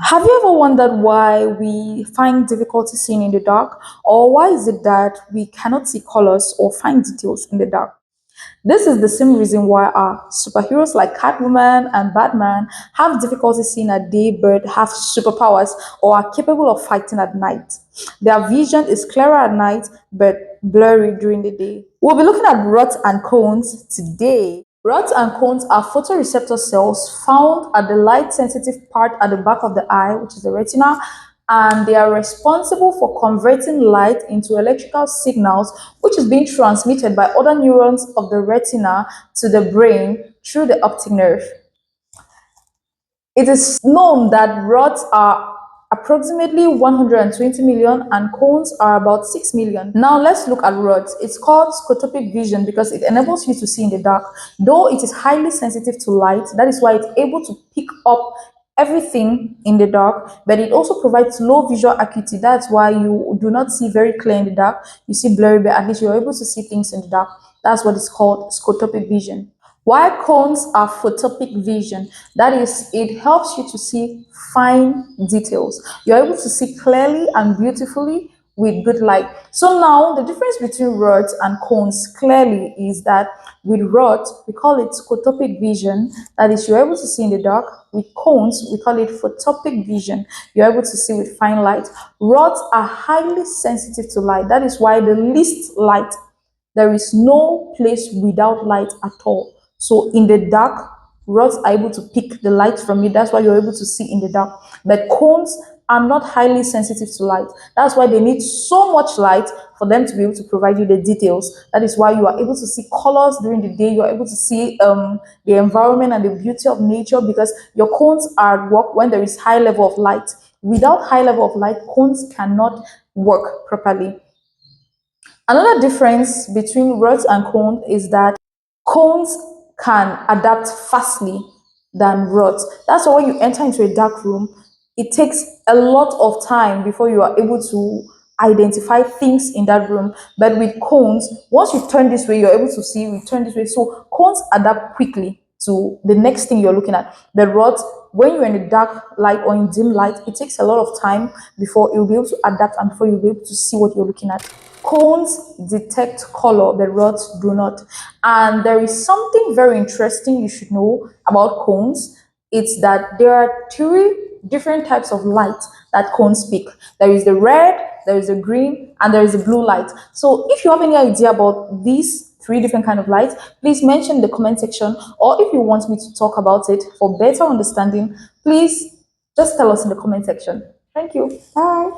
Have you ever wondered why we find difficulty seeing in the dark? Or why is it that we cannot see colors or find details in the dark? This is the same reason why our superheroes like Catwoman and Batman have difficulty seeing at day but have superpowers or are capable of fighting at night. Their vision is clearer at night but blurry during the day. We'll be looking at rods and cones today. Rods and cones are photoreceptor cells found at the light sensitive part at the back of the eye, which is the retina, and they are responsible for converting light into electrical signals, which is being transmitted by other neurons of the retina to the brain through the optic nerve. It is known that rods are approximately 120 million and cones are about 6 million. Now let's look at rods. It's called scotopic vision because it enables you to see in the dark. Though it is highly sensitive to light, that is why it's able to pick up everything in the dark, but it also provides low visual acuity. That's why you do not see very clear in the dark. You see blurry, but at least you're able to see things in the dark. That's what is called scotopic vision. Why cones are photopic vision? That is, it helps you to see fine details. You're able to see clearly and beautifully with good light. So now the difference between rods and cones clearly is that with rods, we call it scotopic vision. That is, you're able to see in the dark. With cones, we call it photopic vision. You're able to see with fine light. Rods are highly sensitive to light. That is why the least light, there is no place without light at all. So in the dark, rods are able to pick the light from it. That's why you're able to see in the dark. But cones are not highly sensitive to light. That's why they need so much light for them to be able to provide you the details. That is why you are able to see colors during the day. You are able to see the environment and the beauty of nature because your cones are at work when there is high level of light. Without high level of light, cones cannot work properly. Another difference between rods and cones is that cones can adapt fastly than rods. That's why when you enter into a dark room, it takes a lot of time before you are able to identify things in that room. But with cones, once you turn this way, you're able to see, you turn this way. So cones adapt quickly to the next thing you're looking at. The rods, when you're in the dark light or in dim light, it takes a lot of time before you'll be able to adapt and before you'll be able to see what you're looking at. Cones detect color, the rods do not. And there is something very interesting you should know about cones. It's that there are three different types of light that cones pick. There is the red, there is the green, and there is the blue light. So if you have any idea about these three different kind of lights, please mention in the comment section, or if you want me to talk about it for better understanding, please just tell us in the comment section. Thank you. Bye.